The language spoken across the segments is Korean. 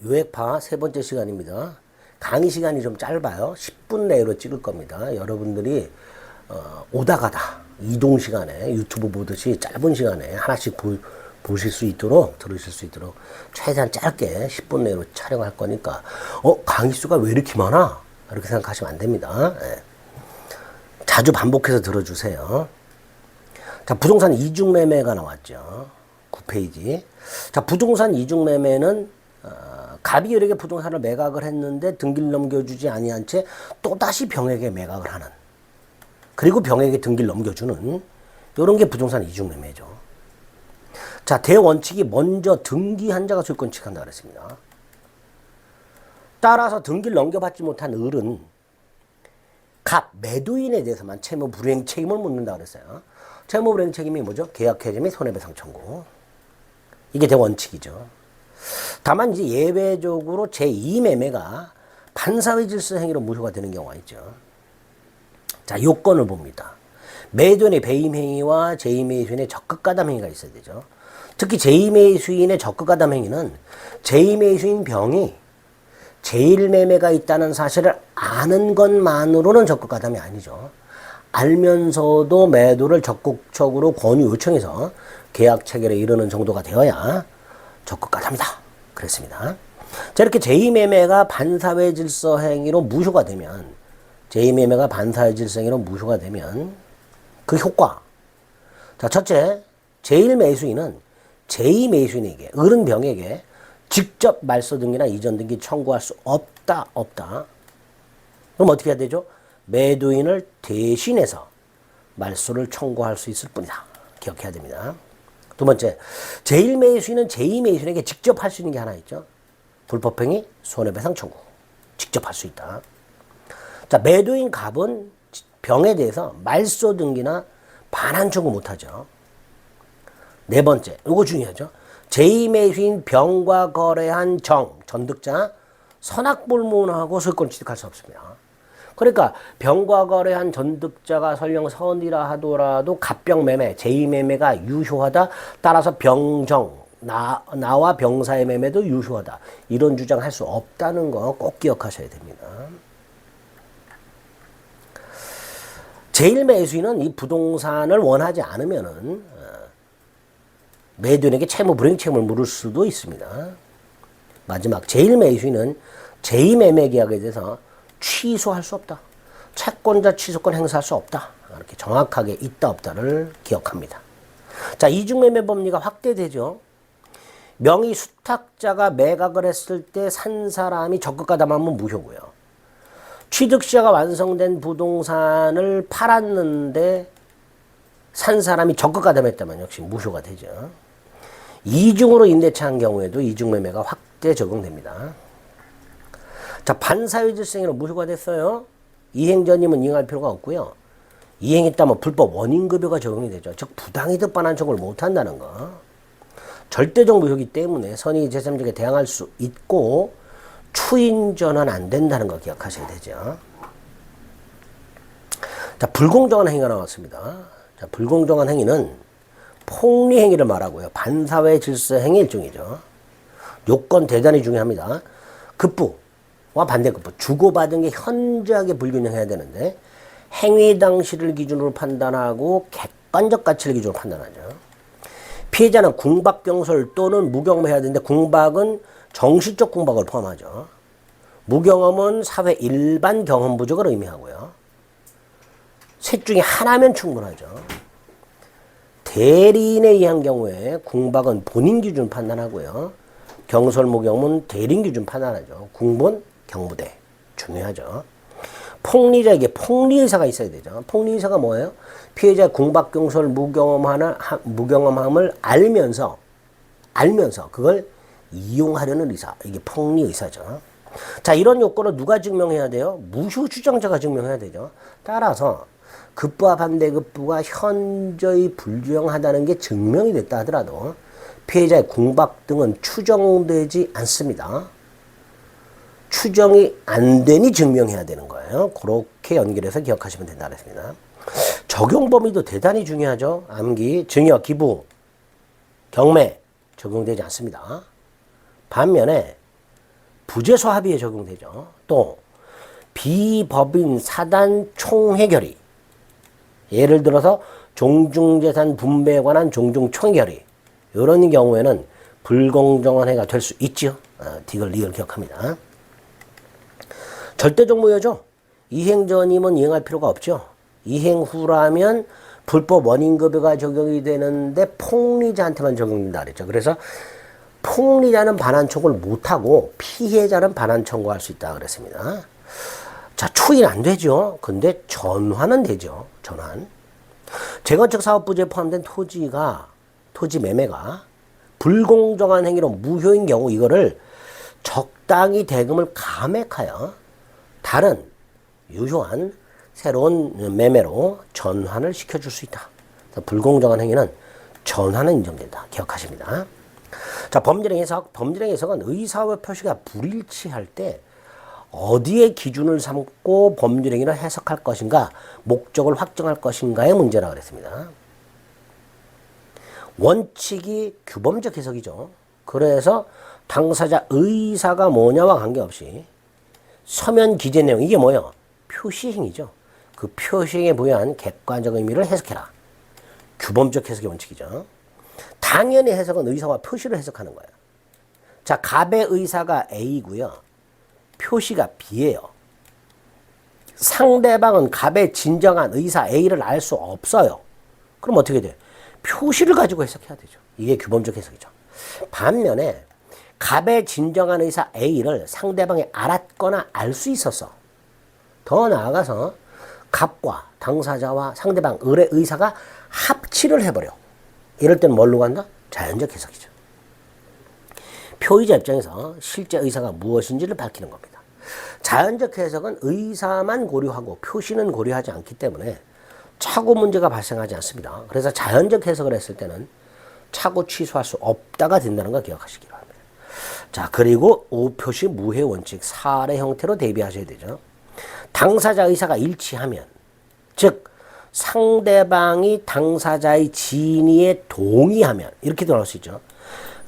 요액파 세 번째 시간입니다. 강의 시간이 좀 짧아요. 10분 내로 찍을 겁니다. 여러분들이 오다 가다 이동 시간에 유튜브 보듯이 짧은 시간에 하나씩 보실 수 있도록, 들으실 수 있도록 최대한 짧게 10분 내로 촬영할 거니까 강의 수가 왜 이렇게 많아? 이렇게 생각하시면 안 됩니다. 예. 자주 반복해서 들어주세요. 자, 부동산 이중매매가 나왔죠. 9페이지. 자, 부동산 이중매매는 갑이 여러 개 부동산을 매각을 했는데 등기를 넘겨주지 아니한 채 또다시 병에게 매각을 하는, 그리고 병에게 등기를 넘겨주는, 이런 게 부동산 이중매매죠. 자, 대원칙이 먼저 등기한 자가 소유권 취득한다 그랬습니다. 따라서 등기를 넘겨받지 못한 을은 갑 매도인에 대해서만 채무 불이행 책임을 묻는다 그랬어요. 채무 불이행 책임이 뭐죠? 계약해지 및 손해배상 청구. 이게 대원칙이죠. 다만 이제 예외적으로 제2매매가 반사회 질서 행위로 무효가 되는 경우가 있죠. 자, 요건을 봅니다. 매도인의 배임 행위와 제2매의 수인의 적극 가담 행위가 있어야 되죠. 특히 제2매의 수인의 적극 가담 행위는 제2매의 수인 병이 제1매매가 있다는 사실을 아는 것만으로는 적극 가담이 아니죠. 알면서도 매도를 적극적으로 권유 요청해서 계약 체결에 이르는 정도가 되어야 적극 가담이다 그랬습니다. 자, 이렇게 제2매매가 반사회 질서 행위로 무효가 되면, 제2매매가 반사회 질서 행위로 무효가 되면 그 효과. 자, 첫째, 제1매수인은 제2매수인에게, 을은 병에게 직접 말소 등기나 이전 등기 청구할 수 없다. 그럼 어떻게 해야 되죠? 매도인을 대신해서 말소를 청구할 수 있을 뿐이다. 기억해야 됩니다. 두 번째, 제1매수인은 제2매수인에게 직접 할 수 있는 게 하나 있죠. 불법행위, 손해배상 청구. 직접 할 수 있다. 자, 매도인 갑은 병에 대해서 말소 등기나 반환 청구 못하죠. 네 번째, 이거 중요하죠. 제2매수인 병과 거래한 전득자 선악불문하고 소유권 취득할 수 없습니다. 그러니까 병과 거래한 전득자가 설령 선이라 하더라도 갑병 매매, 제2매매가 유효하다. 따라서 병정, 나와 병사의 매매도 유효하다. 이런 주장할 수 없다는 거 꼭 기억하셔야 됩니다. 제1매수인은 이 부동산을 원하지 않으면은 매도인에게 채무 불이행 책임을 물을 수도 있습니다. 마지막, 제1매수인은 제2매매 계약에 대해서 취소할 수 없다. 채권자 취소권 행사할 수 없다. 이렇게 정확하게 있다 없다를 기억합니다. 자, 이중매매 법리가 확대되죠. 명의 수탁자가 매각을 했을 때 산 사람이 적극 가담하면 무효고요. 취득시효가 완성된 부동산을 팔았는데 산 사람이 적극 가담했다면 역시 무효가 되죠. 이중으로 임대차한 경우에도 이중매매가 확대 적용됩니다. 자, 반사회 질서행위로 무효가 됐어요. 이행전임은 이행할 필요가 없고요. 이행했다면 불법 원인급여가 적용이 되죠. 즉 부당이득 반환 청구를 못한다는 거. 절대적 무효이기 때문에 선의 제3자에게 대항할 수 있고 추인전환 안 된다는 거 기억하셔야 되죠. 자, 불공정한 행위가 나왔습니다. 자, 불공정한 행위는 폭리 행위를 말하고요. 반사회 질서 행위 일종이죠. 요건 대단히 중요합니다. 급부와 반대급부, 주고받은 게 현저하게 불균형해야 되는데 행위 당시를 기준으로 판단하고 객관적 가치를 기준으로 판단하죠. 피해자는 궁박 경솔 또는 무경험해야 되는데 궁박은 정신적 궁박을 포함하죠. 무경험은 사회 일반 경험 부족을 의미하고요. 셋 중에 하나면 충분하죠. 대리인에 의한 경우에 궁박은 본인 기준 판단하고요. 경솔 무경험은 대리인 기준 판단하죠. 궁본, 경무대 중요하죠. 폭리자에게 폭리의사가 있어야 되죠. 폭리의사가 뭐예요? 피해자의 궁박, 경솔, 무경험함을 알면서 그걸 이용하려는 의사, 이게 폭리의사죠. 자, 이런 요건을 누가 증명해야 돼요? 무효 주장자가 증명해야 되죠. 따라서 급부와 반대급부가 현저히 불주행하다는 게 증명이 됐다 하더라도 피해자의 궁박 등은 추정되지 않습니다. 추정이 안 되니 증명해야 되는 거예요. 그렇게 연결해서 기억하시면 된다 그랬습니다. 적용 범위도 대단히 중요하죠. 암기, 증여, 기부, 경매 적용되지 않습니다. 반면에 부재소 합의에 적용되죠. 또 비법인 사단 총회결의, 예를 들어서 종중재산 분배에 관한 종중 총회결의, 이런 경우에는 불공정한 행위가 될 수 있죠. 디귿 리을 기억합니다. 절대적 무효죠. 이행 전이면 이행할 필요가 없죠. 이행 후라면 불법 원인급여가 적용이 되는데 폭리자한테만 적용된다 그랬죠. 그래서 폭리자는 반환 청구를 못하고 피해자는 반환 청구할 수 있다 그랬습니다. 자, 추인 안 되죠. 근데 전환은 되죠. 전환. 재건축 사업 부지에 포함된 토지 매매가 불공정한 행위로 무효인 경우 이거를 적당히 대금을 감액하여 다른 유효한 새로운 매매로 전환을 시켜줄 수 있다. 불공정한 행위는 전환은 인정된다. 기억하십니다. 자, 법률행 해석. 법률행 해석은 의사와 표시가 불일치할 때 어디에 기준을 삼고 법률행위를 해석할 것인가, 목적을 확정할 것인가의 문제라고 그랬습니다. 원칙이 규범적 해석이죠. 그래서 당사자 의사가 뭐냐와 관계없이 서면 기재 내용, 이게 뭐예요? 표시행위죠. 그 표시행위에 부여한 객관적 의미를 해석해라. 규범적 해석의 원칙이죠. 당연히 해석은 의사와 표시를 해석하는 거예요. 자, 갑의 의사가 A고요. 표시가 B예요. 상대방은 갑의 진정한 의사 A를 알 수 없어요. 그럼 어떻게 돼요? 표시를 가지고 해석해야 되죠. 이게 규범적 해석이죠. 반면에 갑의 진정한 의사 A를 상대방이 알았거나 알 수 있었어. 더 나아가서 갑과 당사자와 상대방 을의 의사가 합치를 해버려. 이럴 때는 뭘로 간다? 자연적 해석이죠. 표의자 입장에서 실제 의사가 무엇인지를 밝히는 겁니다. 자연적 해석은 의사만 고려하고 표시는 고려하지 않기 때문에 착오 문제가 발생하지 않습니다. 그래서 자연적 해석을 했을 때는 착오 취소할 수 없다가 된다는 거 기억하시기 바랍니다. 자, 그리고 오표시 무해 원칙 사례 형태로 대비하셔야 되죠. 당사자 의사가 일치하면, 즉 상대방이 당사자의 진위에 동의하면, 이렇게 나올 수 있죠.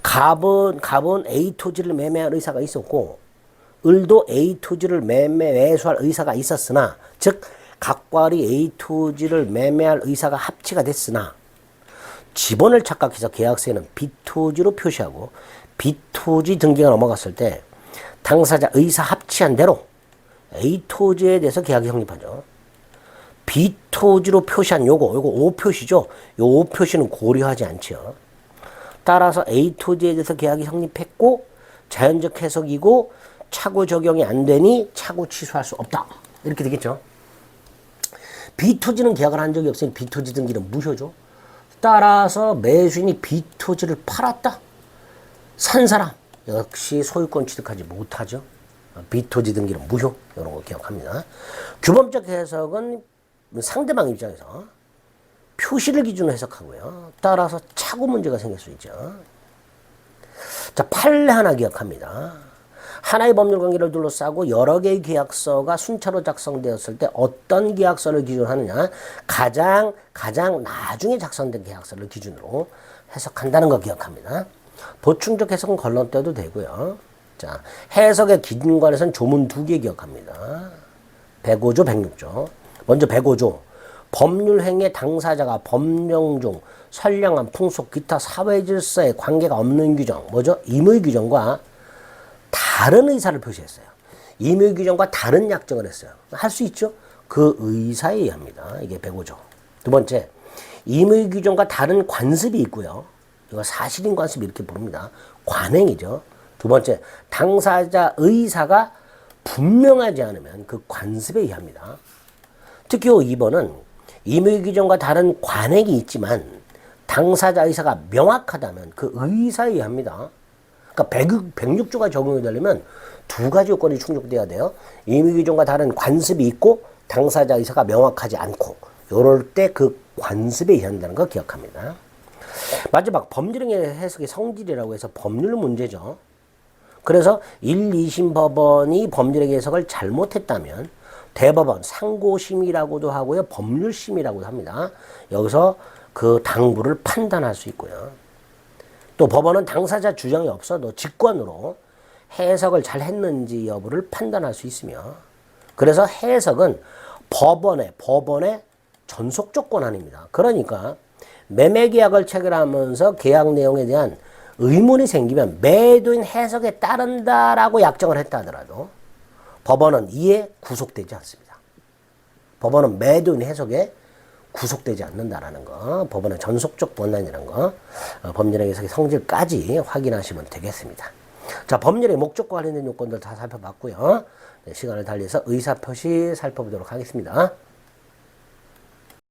갑은 A 토지를 매매할 의사가 있었고 을도 A 토지를 매수할 의사가 있었으나, 즉 갑과 을이 A 토지를 매매할 의사가 합치가 됐으나 지번을 착각해서 계약서에는 B 토지로 표시하고 B 토지 등기가 넘어갔을 때 당사자 의사 합치한 대로 A 토지에 대해서 계약이 성립하죠. B 토지로 표시한 요거 O 표시죠. 요 O 표시는 고려하지 않죠. 따라서 A 토지에 대해서 계약이 성립했고 자연적 해석이고 착오 적용이 안 되니 착오 취소할 수 없다. 이렇게 되겠죠. B 토지는 계약을 한 적이 없으니 B 토지 등기는 무효죠. 따라서 매수인이 B 토지를 팔았다. 산 사람 역시 소유권 취득하지 못하죠. B 토지 등기는 무효. 이런 거 기억합니다. 규범적 해석은 상대방 입장에서 표시를 기준으로 해석하고요. 따라서 착오 문제가 생길 수 있죠. 자, 판례 하나 기억합니다. 하나의 법률 관계를 둘러싸고 여러 개의 계약서가 순차로 작성되었을 때 어떤 계약서를 기준으로 하느냐, 가장 나중에 작성된 계약서를 기준으로 해석한다는 거 기억합니다. 보충적 해석은 걸러떼도 되고요. 자, 해석의 기준 관해서는 조문 2개 기억합니다. 105조, 106조. 먼저 105조. 법률행위의 당사자가 법령 중 선량한 풍속, 기타 사회질서에 관계가 없는 규정, 뭐죠? 임의 규정과 다른 의사를 표시했어요. 임의 규정과 다른 약정을 했어요. 할 수 있죠? 그 의사에 의합니다. 이게 105조. 두 번째, 임의 규정과 다른 관습이 있고요. 이거 사실인 관습 이렇게 부릅니다. 관행이죠. 두 번째, 당사자 의사가 분명하지 않으면 그 관습에 의합니다. 특히 2번은 임의 규정과 다른 관행이 있지만 당사자 의사가 명확하다면 그 의사에 의합니다. 그러니까 106조가 적용이 되려면 두 가지 요건이 충족돼야 돼요. 임의 규정과 다른 관습이 있고 당사자 의사가 명확하지 않고, 이럴 때 그 관습에 의한다는 거 기억합니다. 마지막 법률행위 해석의 성질이라고 해서 법률 문제죠. 그래서 1, 2심 법원이 법률행위 해석을 잘못했다면 대법원 상고심이라고도 하고요, 법률심이라고도 합니다. 여기서 그 당부를 판단할 수 있고요. 또 법원은 당사자 주장이 없어도 직권으로 해석을 잘 했는지 여부를 판단할 수 있으며, 그래서 해석은 법원의 전속적 권한입니다. 그러니까 매매계약을 체결하면서 계약 내용에 대한 의문이 생기면 매도인 해석에 따른다라고 약정을 했다 하더라도 법원은 이에 구속되지 않습니다. 법원은 매도인 해석에 구속되지 않는다라는 거, 법원의 전속적 권한이라는 거, 법률의 해석의 성질까지 확인하시면 되겠습니다. 자, 법률의 목적과 관련된 요건들 다 살펴봤고요. 네, 시간을 달리해서 의사표시 살펴보도록 하겠습니다.